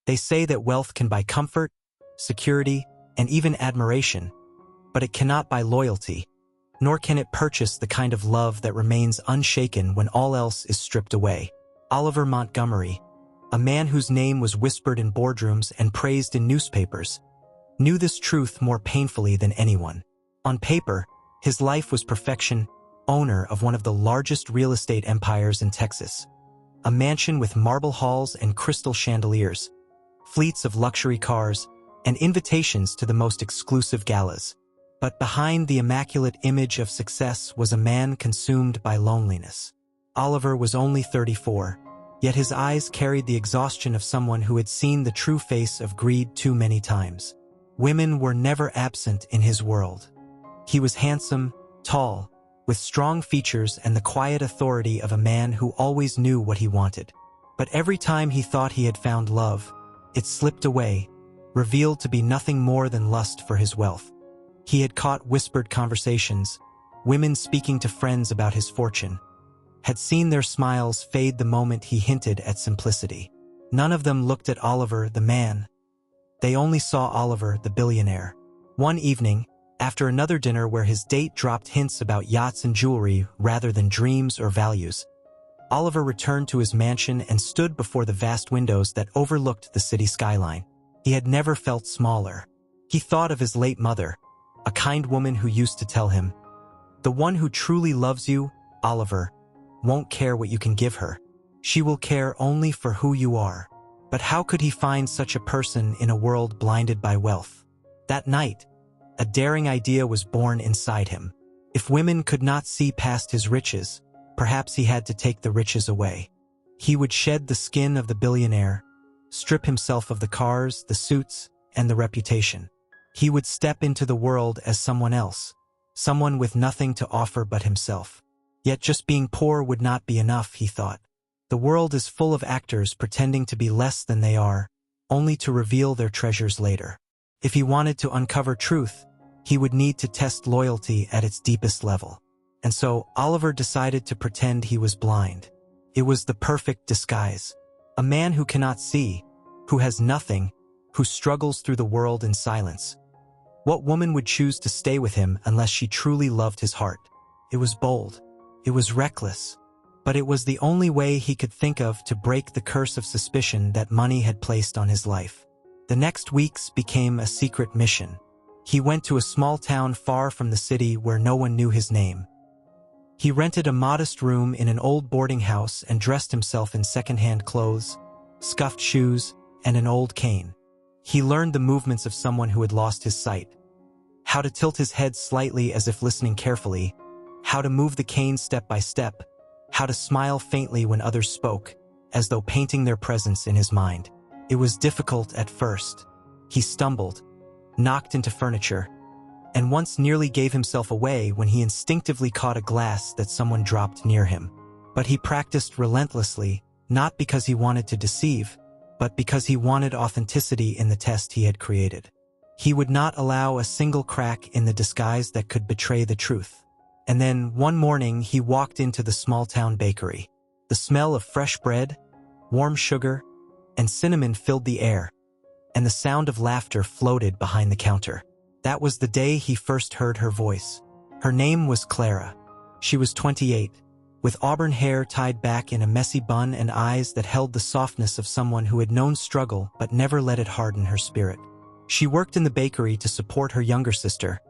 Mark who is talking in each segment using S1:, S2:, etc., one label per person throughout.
S1: They say that wealth can buy comfort, security, and even admiration, but it cannot buy loyalty, nor can it purchase the kind of love that remains unshaken when all else is stripped away. Oliver Montgomery, a man whose name was whispered in boardrooms and praised in newspapers, knew this truth more painfully than anyone. On paper, his life was perfection, owner of one of the largest real estate empires in Texas, a mansion with marble halls and crystal chandeliers, fleets of luxury cars, and invitations to the most exclusive galas. But behind the immaculate image of success was a man consumed by loneliness. Oliver was only 34, yet his eyes carried the exhaustion of someone who had seen the true face of greed too many times. Women were never absent in his world. He was handsome, tall, with strong features and the quiet authority of a man who always knew what he wanted. But every time he thought he had found love, it slipped away, revealed to be nothing more than lust for his wealth. He had caught whispered conversations, women speaking to friends about his fortune, had seen their smiles fade the moment he hinted at simplicity. None of them looked at Oliver the man. They only saw Oliver the billionaire. One evening, after another dinner where his date dropped hints about yachts and jewelry rather than dreams or values, Oliver returned to his mansion and stood before the vast windows that overlooked the city skyline. He had never felt smaller. He thought of his late mother, a kind woman who used to tell him, "The one who truly loves you, Oliver, won't care what you can give her. She will care only for who you are." But how could he find such a person in a world blinded by wealth? That night, a daring idea was born inside him. If women could not see past his riches, perhaps he had to take the riches away. He would shed the skin of the billionaire, strip himself of the cars, the suits, and the reputation. He would step into the world as someone else, someone with nothing to offer but himself. Yet just being poor would not be enough, he thought. The world is full of actors pretending to be less than they are, only to reveal their treasures later. If he wanted to uncover truth, he would need to test loyalty at its deepest level. And so Oliver decided to pretend he was blind. It was the perfect disguise. A man who cannot see, who has nothing, who struggles through the world in silence. What woman would choose to stay with him unless she truly loved his heart? It was bold. It was reckless. But it was the only way he could think of to break the curse of suspicion that money had placed on his life. The next weeks became a secret mission. He went to a small town far from the city where no one knew his name. He rented a modest room in an old boarding house and dressed himself in second-hand clothes, scuffed shoes, and an old cane. He learned the movements of someone who had lost his sight. How to tilt his head slightly as if listening carefully, how to move the cane step by step, how to smile faintly when others spoke, as though painting their presence in his mind. It was difficult at first. He stumbled, knocked into furniture, and once nearly gave himself away when he instinctively caught a glass that someone dropped near him. But he practiced relentlessly, not because he wanted to deceive, but because he wanted authenticity in the test he had created. He would not allow a single crack in the disguise that could betray the truth. And then, one morning, he walked into the small-town bakery. The smell of fresh bread, warm sugar, and cinnamon filled the air, and the sound of laughter floated behind the counter. That was the day he first heard her voice. Her name was Clara. She was 28, with auburn hair tied back in a messy bun and eyes that held the softness of someone who had known struggle but never let it harden her spirit. She worked in the bakery to support her younger sister,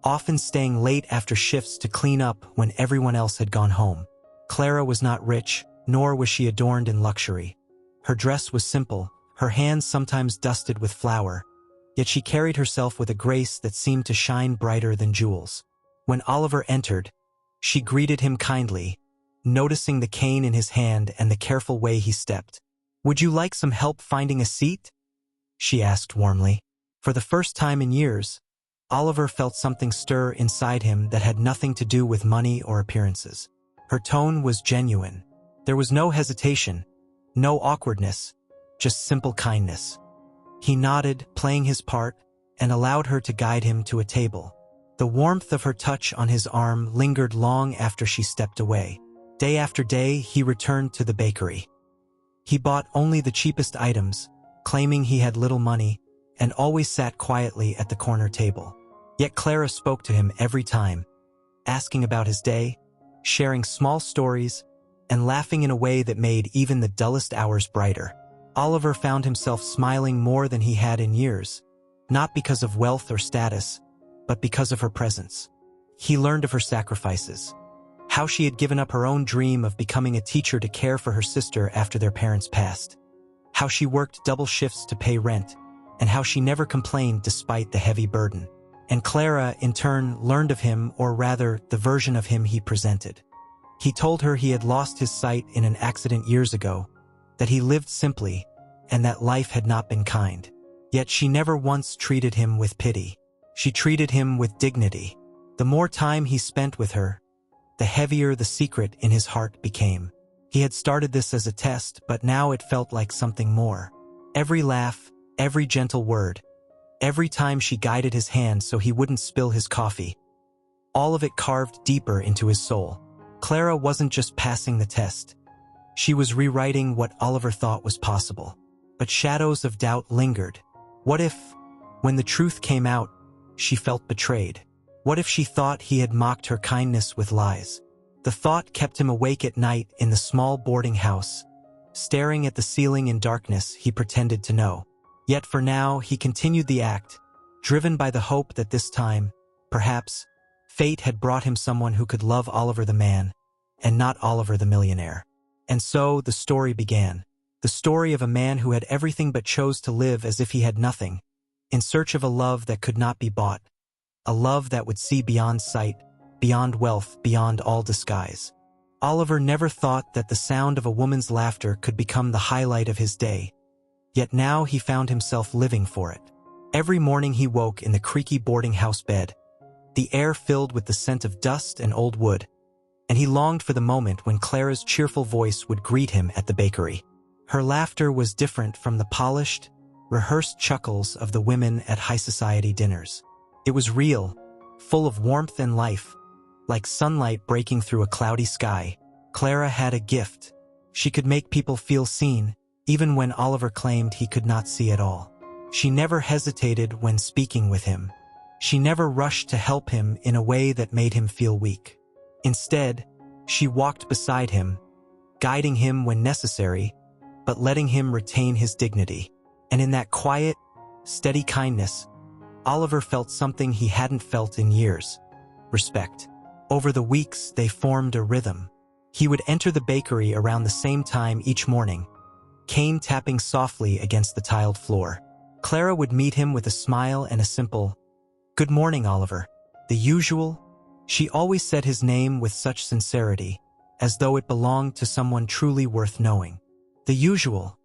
S1: often staying late after shifts to clean up when everyone else had gone home. Clara was not rich, nor was she adorned in luxury. Her dress was simple, her hands sometimes dusted with flour, yet she carried herself with a grace that seemed to shine brighter than jewels. When Oliver entered, she greeted him kindly, noticing the cane in his hand and the careful way he stepped. "Would you like some help finding a seat?" she asked warmly. For the first time in years, Oliver felt something stir inside him that had nothing to do with money or appearances. Her tone was genuine. There was no hesitation, no awkwardness, just simple kindness. He nodded, playing his part, and allowed her to guide him to a table. The warmth of her touch on his arm lingered long after she stepped away. Day after day, he returned to the bakery. He bought only the cheapest items, claiming he had little money, and always sat quietly at the corner table. Yet Clara spoke to him every time, asking about his day, sharing small stories, and laughing in a way that made even the dullest hours brighter. Oliver found himself smiling more than he had in years, not because of wealth or status, but because of her presence. He learned of her sacrifices, how she had given up her own dream of becoming a teacher to care for her sister after their parents passed, how she worked double shifts to pay rent, and how she never complained despite the heavy burden. And Clara, in turn, learned of him, or rather, the version of him he presented. He told her he had lost his sight in an accident years ago, that he lived simply, and that life had not been kind. Yet she never once treated him with pity. She treated him with dignity. The more time he spent with her, the heavier the secret in his heart became. He had started this as a test, but now it felt like something more. Every laugh, every gentle word, every time she guided his hand so he wouldn't spill his coffee, all of it carved deeper into his soul. Clara wasn't just passing the test. She was rewriting what Oliver thought was possible. But shadows of doubt lingered. What if, when the truth came out, she felt betrayed? What if she thought he had mocked her kindness with lies? The thought kept him awake at night in the small boarding house, staring at the ceiling in darkness he pretended to know. Yet for now, he continued the act, driven by the hope that this time, perhaps, fate had brought him someone who could love Oliver the man, and not Oliver the millionaire. And so the story began. The story of a man who had everything but chose to live as if he had nothing, in search of a love that could not be bought, a love that would see beyond sight, beyond wealth, beyond all disguise. Oliver never thought that the sound of a woman's laughter could become the highlight of his day, yet now he found himself living for it. Every morning he woke in the creaky boarding house bed, the air filled with the scent of dust and old wood, and he longed for the moment when Clara's cheerful voice would greet him at the bakery. Her laughter was different from the polished, rehearsed chuckles of the women at high society dinners. It was real, full of warmth and life, like sunlight breaking through a cloudy sky. Clara had a gift. She could make people feel seen, even when Oliver claimed he could not see at all. She never hesitated when speaking with him. She never rushed to help him in a way that made him feel weak. Instead, she walked beside him, guiding him when necessary, but letting him retain his dignity. And in that quiet, steady kindness, Oliver felt something he hadn't felt in years: respect. Over the weeks, they formed a rhythm. He would enter the bakery around the same time each morning, cane tapping softly against the tiled floor. Clara would meet him with a smile and a simple, "Good morning, Oliver." The usual. She always said his name with such sincerity, as though it belonged to someone truly worth knowing. "The usual,"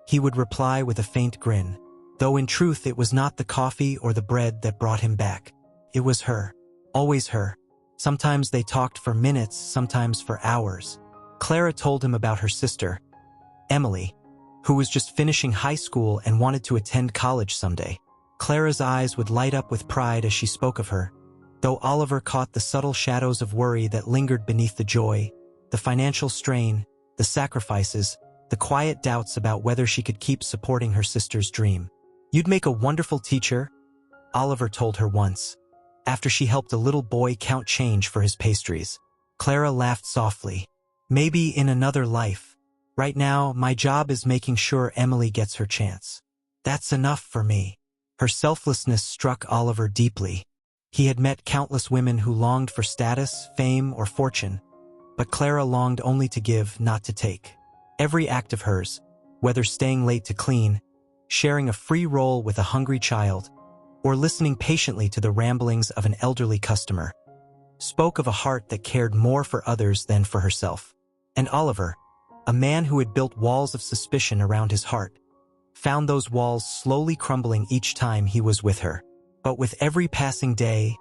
S1: he would reply with a faint grin, though in truth it was not the coffee or the bread that brought him back. It was her. Always her. Sometimes they talked for minutes, sometimes for hours. Clara told him about her sister, Emily, who was just finishing high school and wanted to attend college someday. Clara's eyes would light up with pride as she spoke of her, though Oliver caught the subtle shadows of worry that lingered beneath the joy, the financial strain, the sacrifices, the quiet doubts about whether she could keep supporting her sister's dream. "You'd make a wonderful teacher," Oliver told her once, after she helped a little boy count change for his pastries. Clara laughed softly. "Maybe in another life. Right now, my job is making sure Emily gets her chance. That's enough for me." Her selflessness struck Oliver deeply. He had met countless women who longed for status, fame, or fortune, but Clara longed only to give, not to take. Every act of hers, whether staying late to clean, sharing a free roll with a hungry child, or listening patiently to the ramblings of an elderly customer, spoke of a heart that cared more for others than for herself. And Oliver, a man who had built walls of suspicion around his heart, found those walls slowly crumbling each time he was with her. But with every passing day,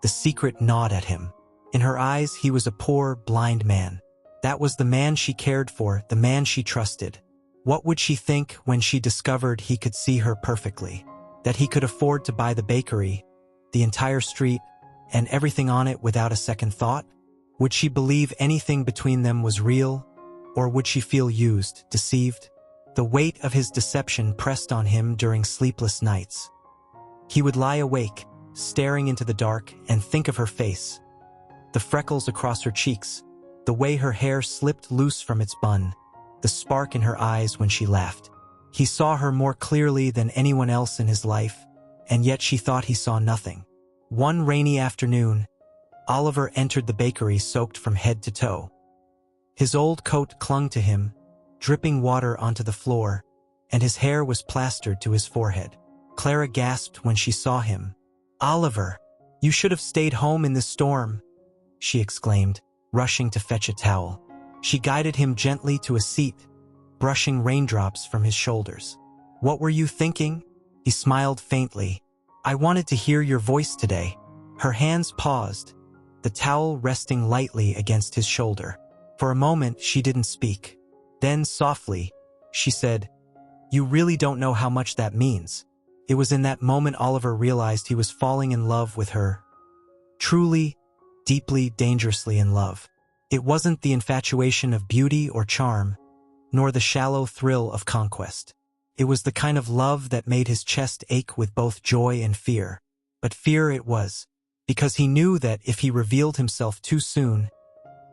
S1: the secret gnawed at him. In her eyes, he was a poor, blind man. That was the man she cared for, the man she trusted. What would she think when she discovered he could see her perfectly? That he could afford to buy the bakery, the entire street, and everything on it without a second thought? Would she believe anything between them was real, or would she feel used, deceived? The weight of his deception pressed on him during sleepless nights. He would lie awake, staring into the dark, and think of her face. The freckles across her cheeks, the way her hair slipped loose from its bun, the spark in her eyes when she laughed. He saw her more clearly than anyone else in his life, and yet she thought he saw nothing. One rainy afternoon, Oliver entered the bakery soaked from head to toe. His old coat clung to him, dripping water onto the floor, and his hair was plastered to his forehead. Clara gasped when she saw him. "Oliver, you should have stayed home in this storm," she exclaimed, rushing to fetch a towel. She guided him gently to a seat, brushing raindrops from his shoulders. "What were you thinking?" He smiled faintly. "I wanted to hear your voice today." Her hands paused, the towel resting lightly against his shoulder. For a moment, she didn't speak. Then, softly, she said, "You really don't know how much that means." It was in that moment Oliver realized he was falling in love with her. Truly, deeply, dangerously in love. It wasn't the infatuation of beauty or charm, nor the shallow thrill of conquest. It was the kind of love that made his chest ache with both joy and fear. But fear it was, because he knew that if he revealed himself too soon,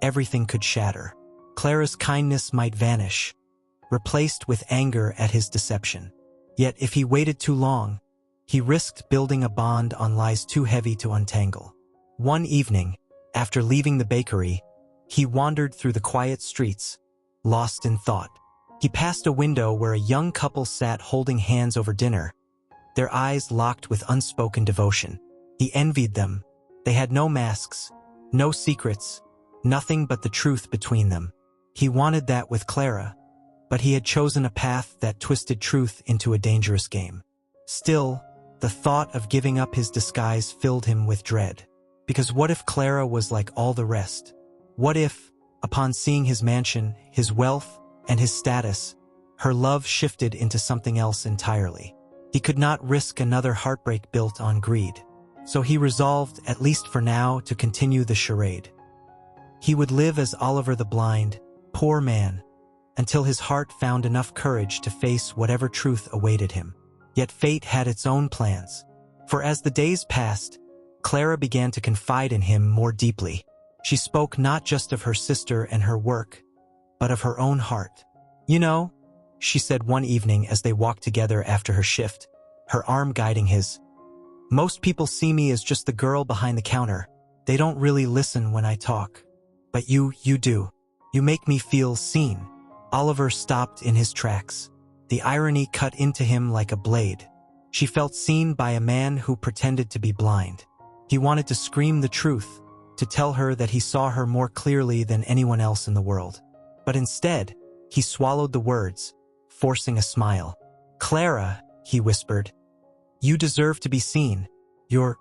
S1: everything could shatter. Clara's kindness might vanish, replaced with anger at his deception. Yet if he waited too long, he risked building a bond on lies too heavy to untangle. One evening, after leaving the bakery, he wandered through the quiet streets, lost in thought. He passed a window where a young couple sat holding hands over dinner, their eyes locked with unspoken devotion. He envied them. They had no masks, no secrets, nothing but the truth between them. He wanted that with Clara, but he had chosen a path that twisted truth into a dangerous game. Still, the thought of giving up his disguise filled him with dread. Because what if Clara was like all the rest? What if, upon seeing his mansion, his wealth, and his status, her love shifted into something else entirely? He could not risk another heartbreak built on greed. So he resolved, at least for now, to continue the charade. He would live as Oliver the blind, poor man, until his heart found enough courage to face whatever truth awaited him. Yet fate had its own plans. For as the days passed, Clara began to confide in him more deeply. She spoke not just of her sister and her work, but of her own heart. "You know," she said one evening as they walked together after her shift, her arm guiding his, "most people see me as just the girl behind the counter. They don't really listen when I talk. But you do. You make me feel seen." Oliver stopped in his tracks. The irony cut into him like a blade. She felt seen by a man who pretended to be blind. He wanted to scream the truth, to tell her that he saw her more clearly than anyone else in the world. But instead, he swallowed the words, forcing a smile. "Clara," he whispered, "you deserve to be seen. You're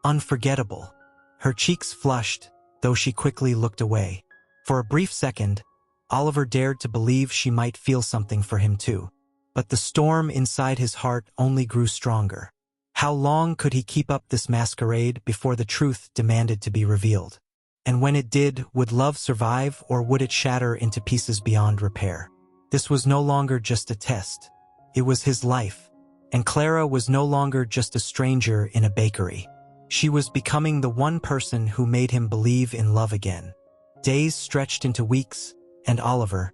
S1: unforgettable." Her cheeks flushed, though she quickly looked away. For a brief second, Oliver dared to believe she might feel something for him too. But the storm inside his heart only grew stronger. How long could he keep up this masquerade before the truth demanded to be revealed? And when it did, would love survive, or would it shatter into pieces beyond repair? This was no longer just a test. It was his life. And Clara was no longer just a stranger in a bakery. She was becoming the one person who made him believe in love again. Days stretched into weeks, and Oliver,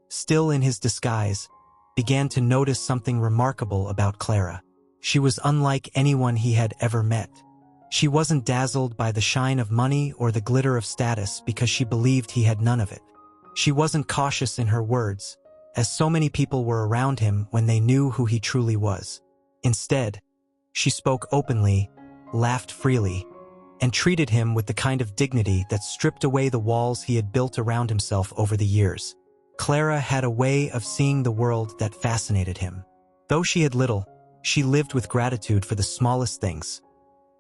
S1: still in his disguise, began to notice something remarkable about Clara. She was unlike anyone he had ever met. She wasn't dazzled by the shine of money or the glitter of status because she believed he had none of it. She wasn't cautious in her words, as so many people were around him when they knew who he truly was. Instead, she spoke openly, laughed freely, and treated him with the kind of dignity that stripped away the walls he had built around himself over the years. Clara had a way of seeing the world that fascinated him. Though she had little, she lived with gratitude for the smallest things.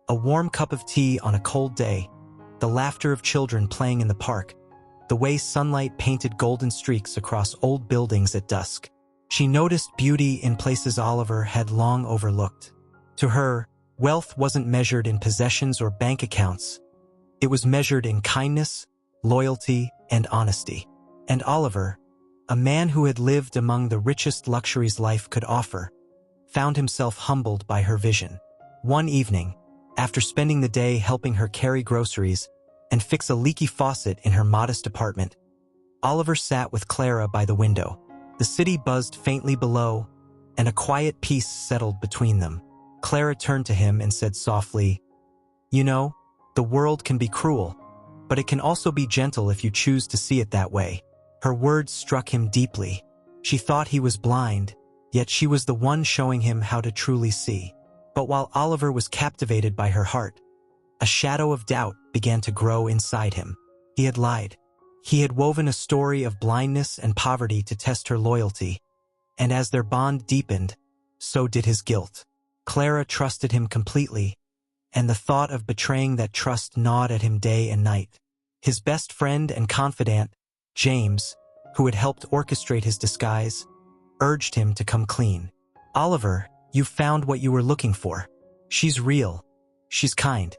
S1: A warm cup of tea on a cold day, the laughter of children playing in the park, the way sunlight painted golden streaks across old buildings at dusk. She noticed beauty in places Oliver had long overlooked. To her, wealth wasn't measured in possessions or bank accounts. It was measured in kindness, loyalty, and honesty. And Oliver, a man who had lived among the richest luxuries life could offer, found himself humbled by her vision. One evening, after spending the day helping her carry groceries and fix a leaky faucet in her modest apartment, Oliver sat with Clara by the window. The city buzzed faintly below, and a quiet peace settled between them. Clara turned to him and said softly, "You know, the world can be cruel, but it can also be gentle if you choose to see it that way." Her words struck him deeply. She thought he was blind, yet she was the one showing him how to truly see. But while Oliver was captivated by her heart, a shadow of doubt began to grow inside him. He had lied. He had woven a story of blindness and poverty to test her loyalty, and as their bond deepened, so did his guilt. Clara trusted him completely, and the thought of betraying that trust gnawed at him day and night. His best friend and confidant, James, who had helped orchestrate his disguise, urged him to come clean. "Oliver, you found what you were looking for. She's real. She's kind.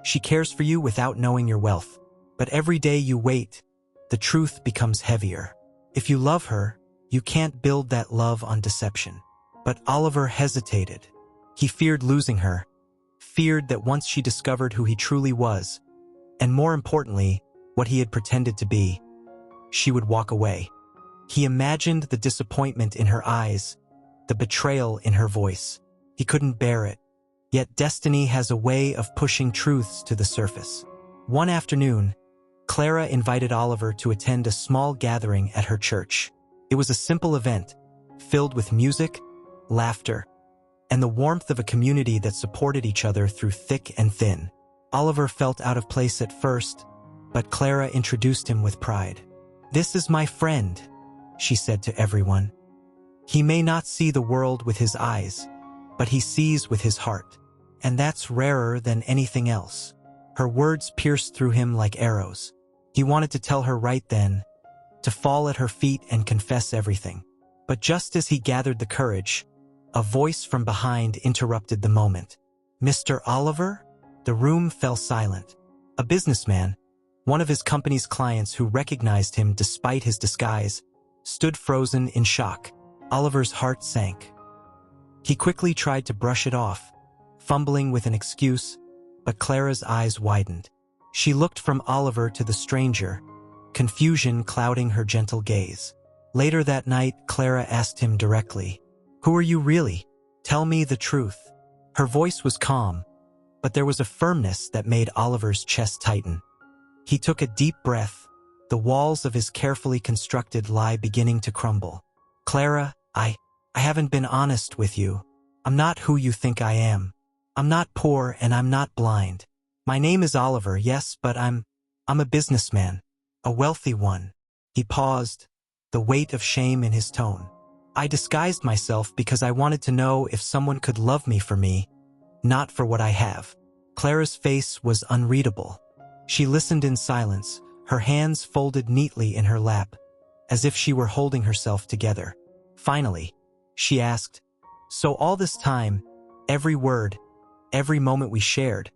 S1: She cares for you without knowing your wealth. But every day you wait, the truth becomes heavier. If you love her, you can't build that love on deception." But Oliver hesitated. He feared losing her, feared that once she discovered who he truly was, and more importantly, what he had pretended to be, she would walk away. He imagined the disappointment in her eyes, the betrayal in her voice. He couldn't bear it. Yet destiny has a way of pushing truths to the surface. One afternoon, Clara invited Oliver to attend a small gathering at her church. It was a simple event, filled with music, laughter, and the warmth of a community that supported each other through thick and thin. Oliver felt out of place at first, but Clara introduced him with pride. "This is my friend," she said to everyone. "He may not see the world with his eyes, but he sees with his heart, and that's rarer than anything else." Her words pierced through him like arrows. He wanted to tell her right then, to fall at her feet and confess everything. But just as he gathered the courage, a voice from behind interrupted the moment. "Mr. Oliver?" The room fell silent. A businessman, one of his company's clients who recognized him despite his disguise, stood frozen in shock. Oliver's heart sank. He quickly tried to brush it off, fumbling with an excuse, but Clara's eyes widened. She looked from Oliver to the stranger, confusion clouding her gentle gaze. Later that night, Clara asked him directly, "Who are you really? Tell me the truth." Her voice was calm, but there was a firmness that made Oliver's chest tighten. He took a deep breath, the walls of his carefully constructed lie beginning to crumble. "Clara, I haven't been honest with you. I'm not who you think I am. I'm not poor and I'm not blind. My name is Oliver, yes, but I'm a businessman, a wealthy one." He paused, the weight of shame in his tone. "I disguised myself because I wanted to know if someone could love me for me, not for what I have." Clara's face was unreadable. She listened in silence, her hands folded neatly in her lap, as if she were holding herself together. Finally, she asked, "So all this time, every word, every moment we shared,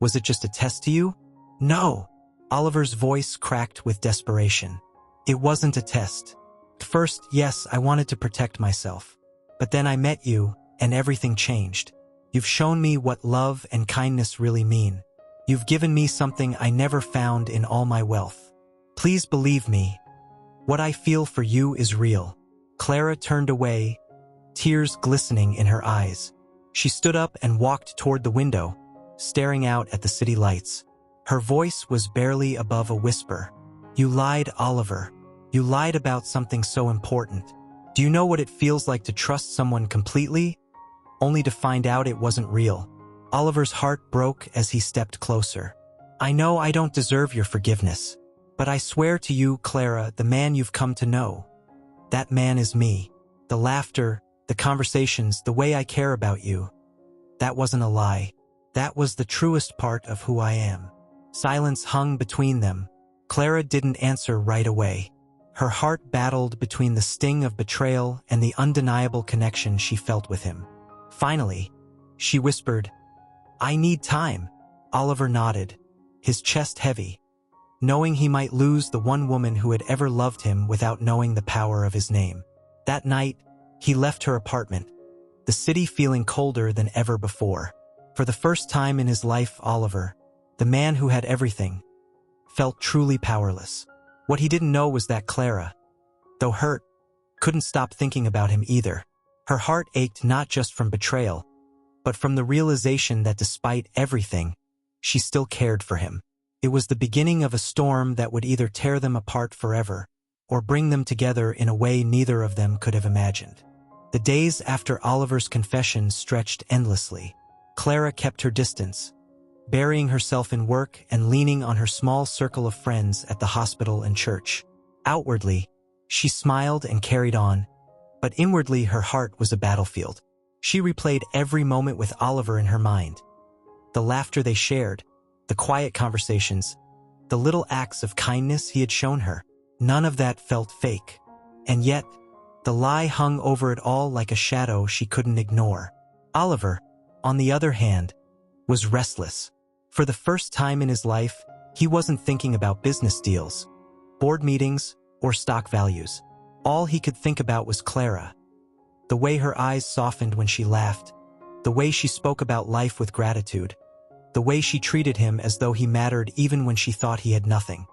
S1: was it just a test to you?" "No." Oliver's voice cracked with desperation. "It wasn't a test. First, yes, I wanted to protect myself. But then I met you, and everything changed. You've shown me what love and kindness really mean. You've given me something I never found in all my wealth. Please believe me. What I feel for you is real." Clara turned away, tears glistening in her eyes. She stood up and walked toward the window, staring out at the city lights. Her voice was barely above a whisper. "You lied, Oliver. You lied about something so important. Do you know what it feels like to trust someone completely, only to find out it wasn't real?" Oliver's heart broke as he stepped closer. "I know I don't deserve your forgiveness, but I swear to you, Clara, the man you've come to know, that man is me. The laughter, the conversations, the way I care about you. That wasn't a lie. That was the truest part of who I am." Silence hung between them. Clara didn't answer right away. Her heart battled between the sting of betrayal and the undeniable connection she felt with him. Finally, she whispered, "I need time." Oliver nodded, his chest heavy. knowing he might lose the one woman who had ever loved him without knowing the power of his name. That night, he left her apartment, the city feeling colder than ever before. For the first time in his life, Oliver, the man who had everything, felt truly powerless. What he didn't know was that Clara, though hurt, couldn't stop thinking about him either. Her heart ached not just from betrayal, but from the realization that despite everything, she still cared for him. It was the beginning of a storm that would either tear them apart forever or bring them together in a way neither of them could have imagined. The days after Oliver's confession stretched endlessly. Clara kept her distance, burying herself in work and leaning on her small circle of friends at the hospital and church. Outwardly, she smiled and carried on, but inwardly her heart was a battlefield. She replayed every moment with Oliver in her mind. The laughter they shared, the quiet conversations, the little acts of kindness he had shown her. None of that felt fake. And yet, the lie hung over it all like a shadow she couldn't ignore. Oliver, on the other hand, was restless. For the first time in his life, he wasn't thinking about business deals, board meetings, or stock values. All he could think about was Clara. The way her eyes softened when she laughed, the way she spoke about life with gratitude, the way she treated him as though he mattered even when she thought he had nothing.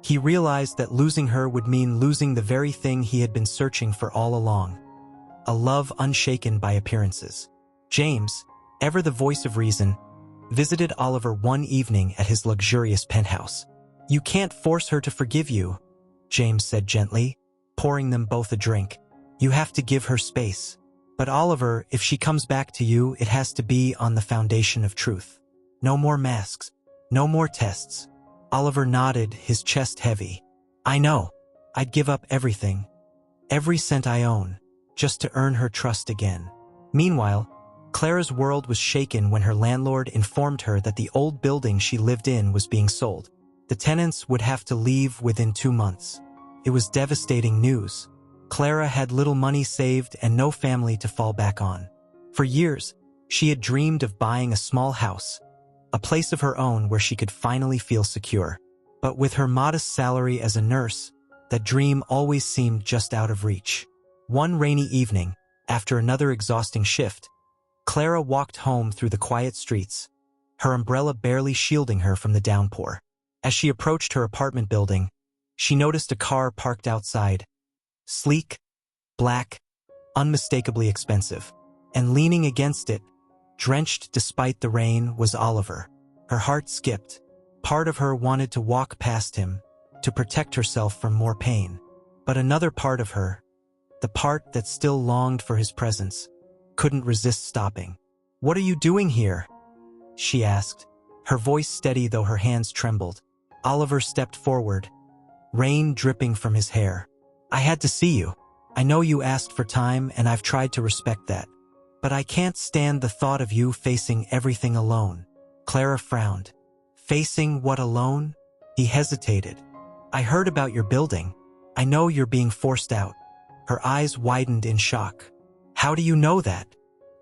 S1: He realized that losing her would mean losing the very thing he had been searching for all along, a love unshaken by appearances. James, ever the voice of reason, visited Oliver one evening at his luxurious penthouse. "You can't force her to forgive you," James said gently, pouring them both a drink. "You have to give her space. But Oliver, if she comes back to you, it has to be on the foundation of truth. No more masks, no more tests." Oliver nodded, his chest heavy. "I know. I'd give up everything, every cent I own, just to earn her trust again." Meanwhile, Clara's world was shaken when her landlord informed her that the old building she lived in was being sold. The tenants would have to leave within 2 months. It was devastating news. Clara had little money saved and no family to fall back on. For years, she had dreamed of buying a small house, a place of her own where she could finally feel secure. But with her modest salary as a nurse, that dream always seemed just out of reach. One rainy evening, after another exhausting shift, Clara walked home through the quiet streets, her umbrella barely shielding her from the downpour. As she approached her apartment building, she noticed a car parked outside, sleek, black, unmistakably expensive. And leaning against it, drenched despite the rain, was Oliver. Her heart skipped. Part of her wanted to walk past him, to protect herself from more pain. But another part of her, the part that still longed for his presence, couldn't resist stopping. "What are you doing here?" she asked, her voice steady though her hands trembled. Oliver stepped forward, rain dripping from his hair. "I had to see you. I know you asked for time and I've tried to respect that. But I can't stand the thought of you facing everything alone." Clara frowned. "Facing what alone?" He hesitated. "I heard about your building. I know you're being forced out." Her eyes widened in shock. "How do you know that?"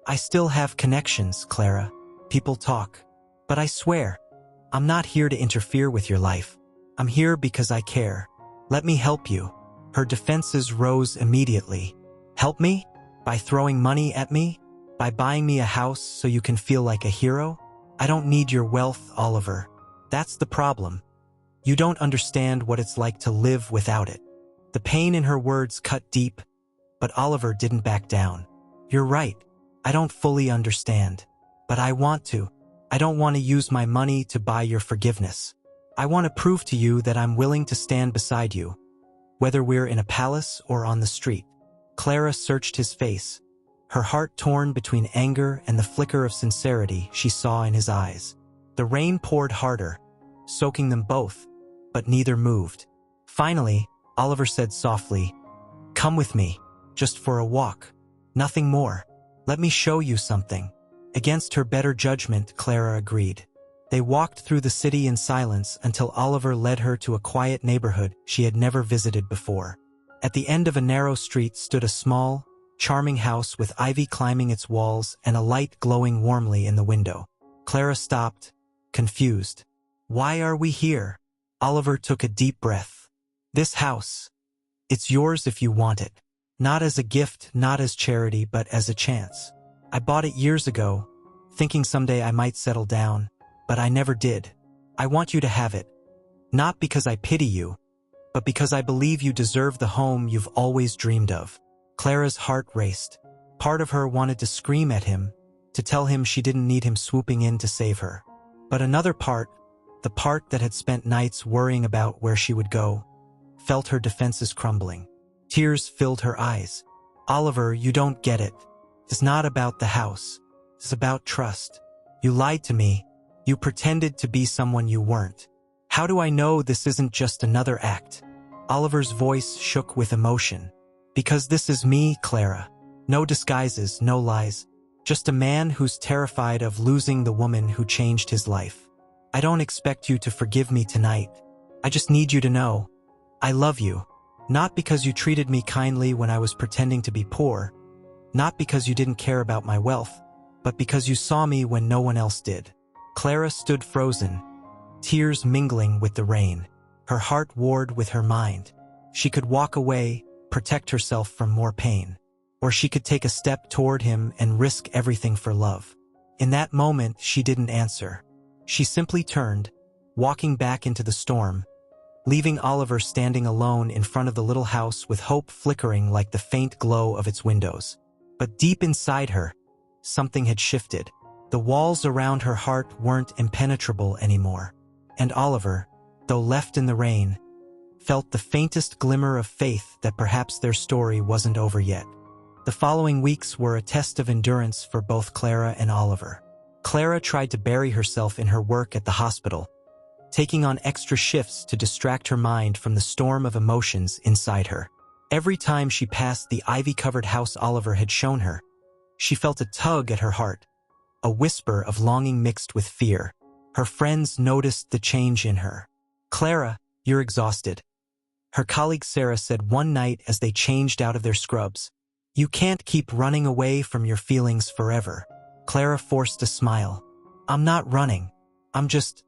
S1: "I still have connections, Clara. People talk. But I swear, I'm not here to interfere with your life. I'm here because I care. Let me help you." Her defenses rose immediately. "Help me? By throwing money at me? By buying me a house so you can feel like a hero? I don't need your wealth, Oliver. That's the problem. You don't understand what it's like to live without it." The pain in her words cut deep, but Oliver didn't back down. "You're right. I don't fully understand. But I want to. I don't want to use my money to buy your forgiveness. I want to prove to you that I'm willing to stand beside you, whether we're in a palace or on the street." Clara searched his face, her heart torn between anger and the flicker of sincerity she saw in his eyes. The rain poured harder, soaking them both, but neither moved. Finally, Oliver said softly, "Come with me, just for a walk. Nothing more. Let me show you something." Against her better judgment, Clara agreed. They walked through the city in silence until Oliver led her to a quiet neighborhood she had never visited before. At the end of a narrow street stood a small, charming house with ivy climbing its walls and a light glowing warmly in the window. Clara stopped, confused. "Why are we here?" Oliver took a deep breath. This house, it's yours if you want it. Not as a gift, not as charity, but as a chance. I bought it years ago, thinking someday I might settle down, but I never did. I want you to have it. Not because I pity you, but because I believe you deserve the home you've always dreamed of. Clara's heart raced. Part of her wanted to scream at him, to tell him she didn't need him swooping in to save her. But another part, the part that had spent nights worrying about where she would go, felt her defenses crumbling. Tears filled her eyes. Oliver, you don't get it. It's not about the house. It's about trust. You lied to me. You pretended to be someone you weren't. How do I know this isn't just another act? Oliver's voice shook with emotion. Because this is me, Clara. No disguises, no lies. Just a man who's terrified of losing the woman who changed his life. I don't expect you to forgive me tonight. I just need you to know. I love you. Not because you treated me kindly when I was pretending to be poor. Not because you didn't care about my wealth, but because you saw me when no one else did. Clara stood frozen, tears mingling with the rain. Her heart warred with her mind. She could walk away, protect herself from more pain. Or she could take a step toward him and risk everything for love. In that moment, she didn't answer. She simply turned, walking back into the storm, leaving Oliver standing alone in front of the little house with hope flickering like the faint glow of its windows. But deep inside her, something had shifted. The walls around her heart weren't impenetrable anymore. And Oliver, though left in the rain, felt the faintest glimmer of faith that perhaps their story wasn't over yet. The following weeks were a test of endurance for both Clara and Oliver. Clara tried to bury herself in her work at the hospital, taking on extra shifts to distract her mind from the storm of emotions inside her. Every time she passed the ivy-covered house Oliver had shown her, she felt a tug at her heart, a whisper of longing mixed with fear. Her friends noticed the change in her. "Clara, you're exhausted," her colleague Sarah said one night as they changed out of their scrubs. "You can't keep running away from your feelings forever." Clara forced a smile. "I'm not running. I'm just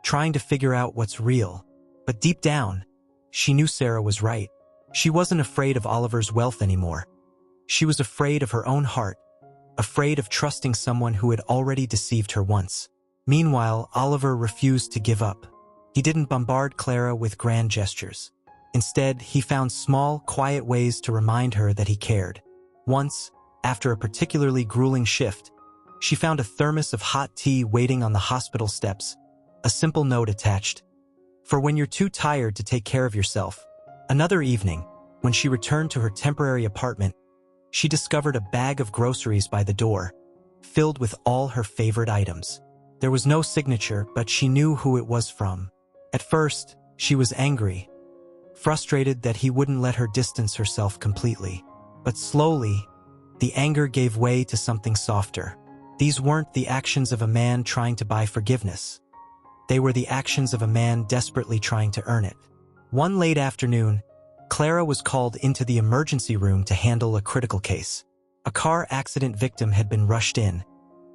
S1: trying to figure out what's real." But deep down, she knew Sarah was right. She wasn't afraid of Oliver's wealth anymore. She was afraid of her own heart, afraid of trusting someone who had already deceived her once. Meanwhile, Oliver refused to give up. He didn't bombard Clara with grand gestures. Instead, he found small, quiet ways to remind her that he cared. Once, after a particularly grueling shift, she found a thermos of hot tea waiting on the hospital steps, a simple note attached. "For when you're too tired to take care of yourself." Another evening, when she returned to her temporary apartment, she discovered a bag of groceries by the door, filled with all her favorite items. There was no signature, but she knew who it was from. At first, she was angry, frustrated that he wouldn't let her distance herself completely. But slowly, the anger gave way to something softer. These weren't the actions of a man trying to buy forgiveness. They were the actions of a man desperately trying to earn it. One late afternoon, Clara was called into the emergency room to handle a critical case. A car accident victim had been rushed in,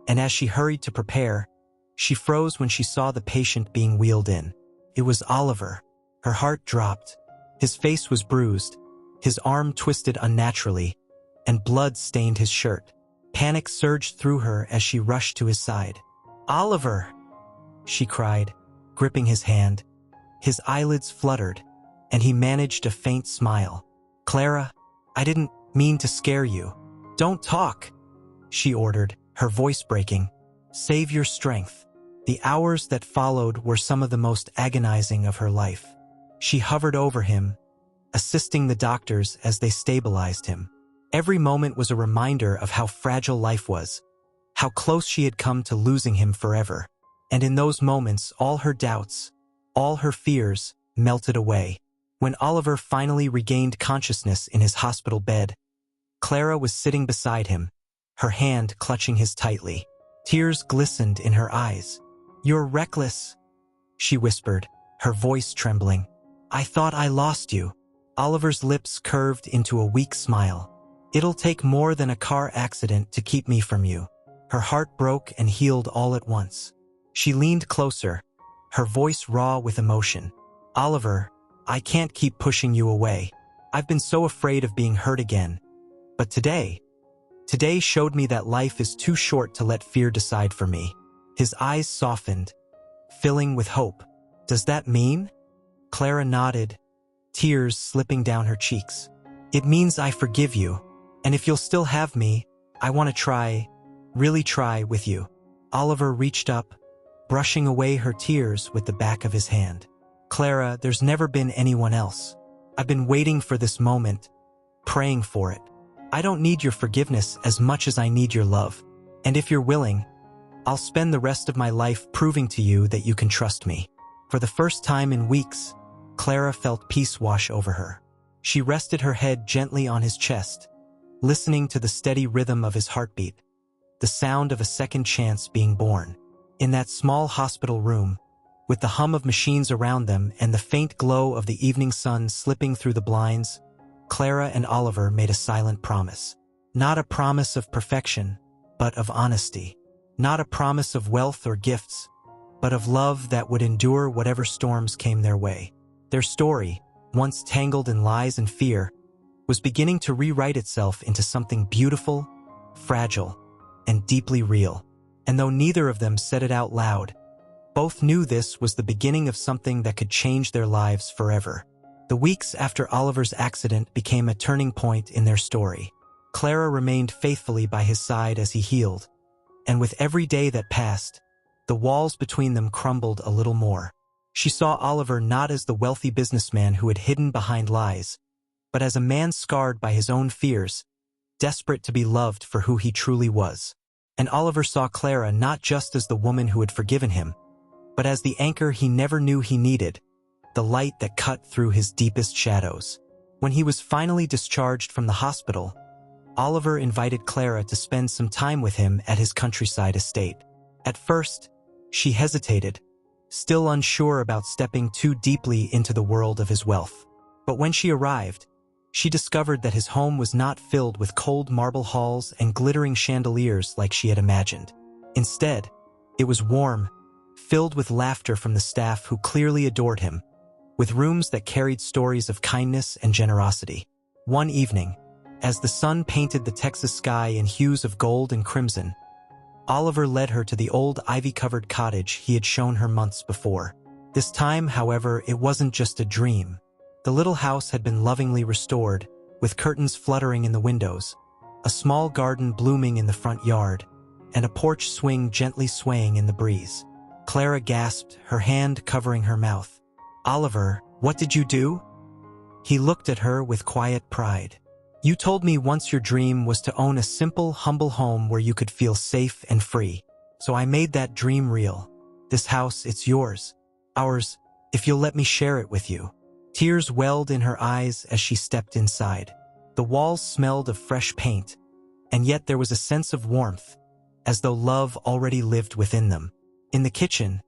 S1: and as she hurried to prepare, she froze when she saw the patient being wheeled in. It was Oliver. Her heart dropped. His face was bruised, his arm twisted unnaturally, and blood stained his shirt. Panic surged through her as she rushed to his side. "Oliver!" she cried, gripping his hand. His eyelids fluttered, and he managed a faint smile. "Clara, I didn't mean to scare you." "Don't talk," she ordered, her voice breaking. "Save your strength." The hours that followed were some of the most agonizing of her life. She hovered over him, assisting the doctors as they stabilized him. Every moment was a reminder of how fragile life was, how close she had come to losing him forever. And in those moments, all her doubts, all her fears, melted away. When Oliver finally regained consciousness in his hospital bed, Clara was sitting beside him, her hand clutching his tightly. Tears glistened in her eyes. "You're reckless," she whispered, her voice trembling. "I thought I lost you." Oliver's lips curved into a weak smile. "It'll take more than a car accident to keep me from you." Her heart broke and healed all at once. She leaned closer, her voice raw with emotion. "Oliver, I can't keep pushing you away. I've been so afraid of being hurt again. But today showed me that life is too short to let fear decide for me." His eyes softened, filling with hope. "Does that mean?" Clara nodded, tears slipping down her cheeks. "It means I forgive you, and if you'll still have me, I want to really try with you." Oliver reached up, brushing away her tears with the back of his hand. "Clara, there's never been anyone else. I've been waiting for this moment, praying for it. I don't need your forgiveness as much as I need your love. And if you're willing, I'll spend the rest of my life proving to you that you can trust me." For the first time in weeks, Clara felt peace wash over her. She rested her head gently on his chest, listening to the steady rhythm of his heartbeat, the sound of a second chance being born. In that small hospital room, with the hum of machines around them and the faint glow of the evening sun slipping through the blinds, Clara and Oliver made a silent promise. Not a promise of perfection, but of honesty. Not a promise of wealth or gifts, but of love that would endure whatever storms came their way. Their story, once tangled in lies and fear, was beginning to rewrite itself into something beautiful, fragile, and deeply real. And though neither of them said it out loud, both knew this was the beginning of something that could change their lives forever. The weeks after Oliver's accident became a turning point in their story. Clara remained faithfully by his side as he healed, and with every day that passed, the walls between them crumbled a little more. She saw Oliver not as the wealthy businessman who had hidden behind lies, but as a man scarred by his own fears, desperate to be loved for who he truly was. And Oliver saw Clara not just as the woman who had forgiven him, but as the anchor he never knew he needed, the light that cut through his deepest shadows. When he was finally discharged from the hospital, Oliver invited Clara to spend some time with him at his countryside estate. At first, she hesitated, still unsure about stepping too deeply into the world of his wealth. But when she arrived, she discovered that his home was not filled with cold marble halls and glittering chandeliers like she had imagined. Instead, it was warm, filled with laughter from the staff who clearly adored him, with rooms that carried stories of kindness and generosity. One evening, as the sun painted the Texas sky in hues of gold and crimson, Oliver led her to the old ivy-covered cottage he had shown her months before. This time, however, it wasn't just a dream. The little house had been lovingly restored, with curtains fluttering in the windows, a small garden blooming in the front yard, and a porch swing gently swaying in the breeze. Clara gasped, her hand covering her mouth. "Oliver, what did you do?" He looked at her with quiet pride. "You told me once your dream was to own a simple, humble home where you could feel safe and free. So I made that dream real. This house, it's yours. Ours, if you'll let me share it with you." Tears welled in her eyes as she stepped inside. The walls smelled of fresh paint, and yet there was a sense of warmth, as though love already lived within them. In the kitchen,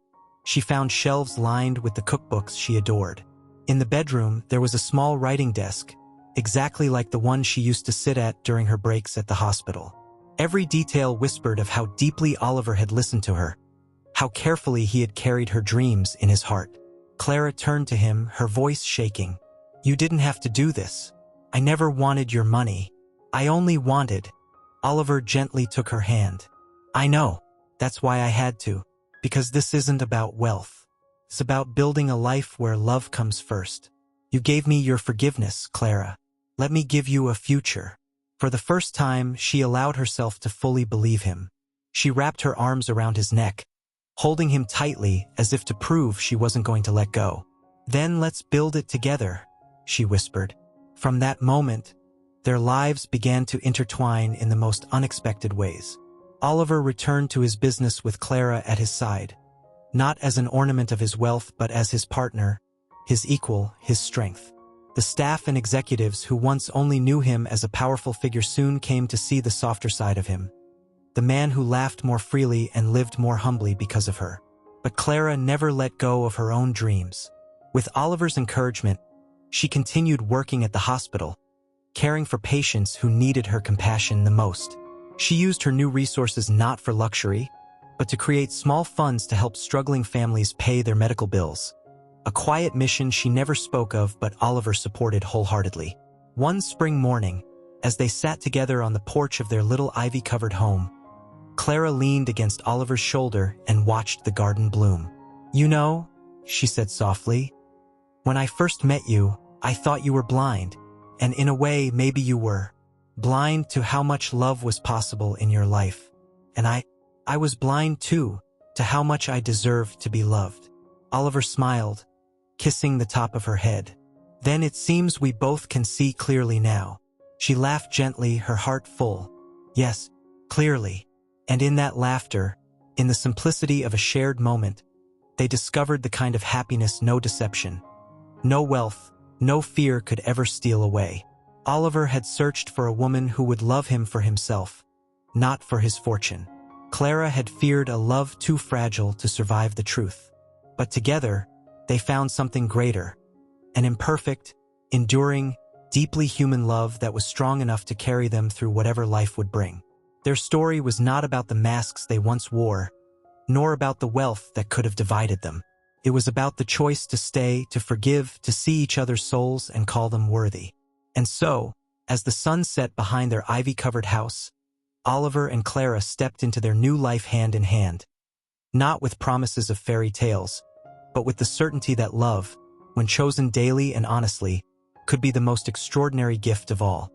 S1: she found shelves lined with the cookbooks she adored. In the bedroom, there was a small writing desk, exactly like the one she used to sit at during her breaks at the hospital. Every detail whispered of how deeply Oliver had listened to her, how carefully he had carried her dreams in his heart. Clara turned to him, her voice shaking. "You didn't have to do this. I never wanted your money. I only wanted—" Oliver gently took her hand. "I know. That's why I had to. Because this isn't about wealth. It's about building a life where love comes first. You gave me your forgiveness, Clara. Let me give you a future." For the first time, she allowed herself to fully believe him. She wrapped her arms around his neck, holding him tightly as if to prove she wasn't going to let go. "Then let's build it together," she whispered. From that moment, their lives began to intertwine in the most unexpected ways. Oliver returned to his business with Clara at his side, not as an ornament of his wealth but as his partner, his equal, his strength. The staff and executives who once only knew him as a powerful figure soon came to see the softer side of him, the man who laughed more freely and lived more humbly because of her. But Clara never let go of her own dreams. With Oliver's encouragement, she continued working at the hospital, caring for patients who needed her compassion the most. She used her new resources not for luxury, but to create small funds to help struggling families pay their medical bills. a quiet mission she never spoke of but Oliver supported wholeheartedly. One spring morning, as they sat together on the porch of their little ivy-covered home, Clara leaned against Oliver's shoulder and watched the garden bloom. "You know," she said softly, "when I first met you, I thought you were blind, and in a way maybe you were. Blind to how much love was possible in your life. And I was blind too, to how much I deserved to be loved." Oliver smiled, kissing the top of her head. "Then it seems we both can see clearly now." She laughed gently, her heart full. Yes, clearly. And in that laughter, in the simplicity of a shared moment, they discovered the kind of happiness no deception, no wealth, no fear could ever steal away. Oliver had searched for a woman who would love him for himself, not for his fortune. Clara had feared a love too fragile to survive the truth. But together, they found something greater, an imperfect, enduring, deeply human love that was strong enough to carry them through whatever life would bring. Their story was not about the masks they once wore, nor about the wealth that could have divided them. It was about the choice to stay, to forgive, to see each other's souls and call them worthy. And so, as the sun set behind their ivy-covered house, Oliver and Clara stepped into their new life hand in hand, not with promises of fairy tales, but with the certainty that love, when chosen daily and honestly, could be the most extraordinary gift of all.